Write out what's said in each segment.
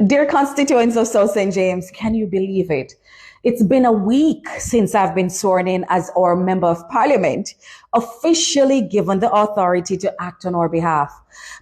Dear constituents of South St. James, can you believe it? It's been a week since I've been sworn in as our Member of Parliament, officially given the authority to act on our behalf.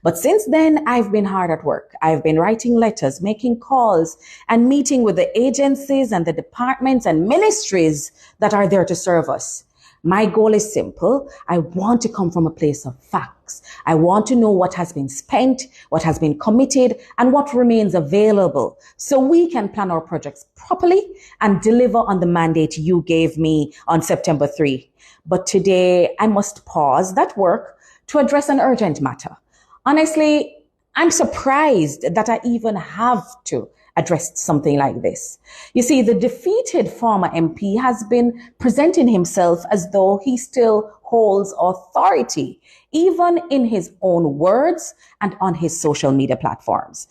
But since then, I've been hard at work. I've been writing letters, making calls, and meeting with the agencies and the departments and ministries that are there to serve us. My goal is simple. I want to come from a place of facts. I want to know what has been spent, what has been committed, and what remains available so we can plan our projects properly and deliver on the mandate you gave me on September 3. But today, I must pause that work to address an urgent matter. Honestly, I'm surprised that I even have to address something like this. You see, the defeated former MP has been presenting himself as though he still holds authority, even in his own words and on his social media platforms.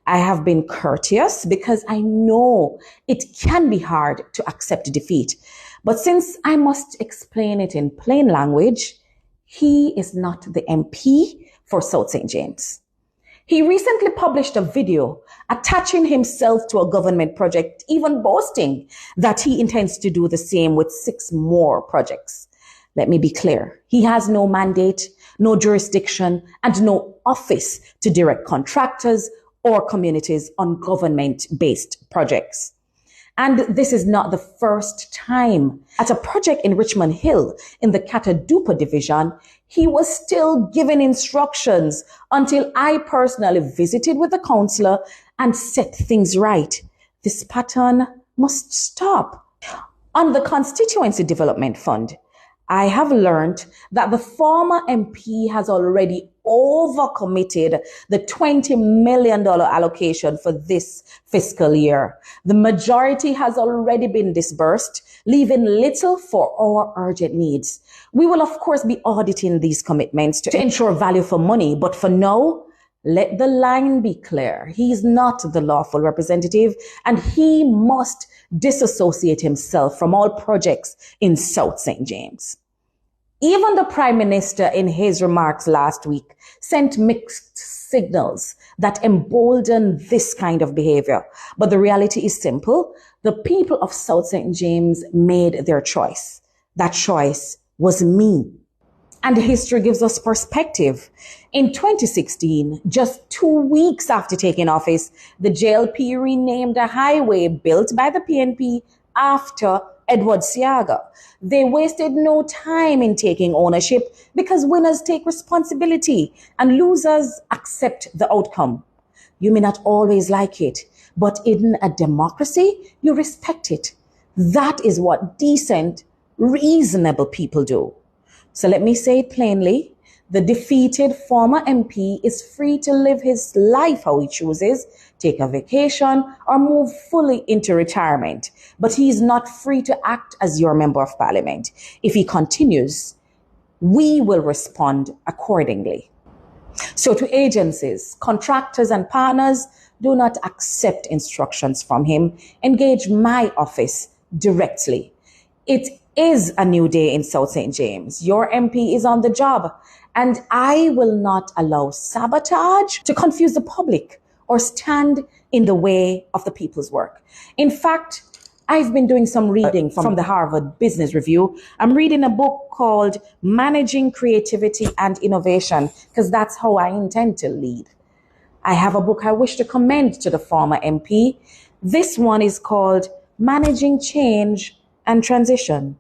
I have been courteous because I know it can be hard to accept defeat. But since I must explain it in plain language, he is not the MP for South St. James. He recently published a video attaching himself to a government project, even boasting that he intends to do the same with 6 more projects. Let me be clear. He has no mandate, no jurisdiction, and no office to direct contractors or communities on government-based projects. And this is not the first time. At a project in Richmond Hill in the Catadupa division, he was still giving instructions until I personally visited with the councillor and set things right. This pattern must stop. On the Constituency Development Fund, I have learned that the former MP has already overcommitted the $20 million allocation for this fiscal year. The majority has already been disbursed, leaving little for our urgent needs. We will, of course, be auditing these commitments to ensure value for money, but for now, let the line be clear. He is not the lawful representative, and he must disassociate himself from all projects in South St. James. Even the Prime Minister, in his remarks last week, sent mixed signals that embolden this kind of behavior. But the reality is simple. The people of South St. James made their choice. That choice was me. And history gives us perspective. In 2016, just 2 weeks after taking office, the JLP renamed a highway built by the PNP after Edward Siaga. They wasted no time in taking ownership because winners take responsibility and losers accept the outcome. You may not always like it, but in a democracy, you respect it. That is what decent, reasonable people do. So let me say it plainly. The defeated former MP is free to live his life how he chooses, take a vacation, or move fully into retirement. But he is not free to act as your Member of Parliament. If he continues, we will respond accordingly. So to agencies, contractors, and partners, do not accept instructions from him. Engage my office directly. It is a new day in South St. James. Your MP is on the job, and I will not allow sabotage to confuse the public or stand in the way of the people's work. In fact, I've been doing some reading from the Harvard Business Review. I'm reading a book called Managing Creativity and Innovation, because that's how I intend to lead. I have a book I wish to commend to the former MP. This one is called Managing Change and Transition.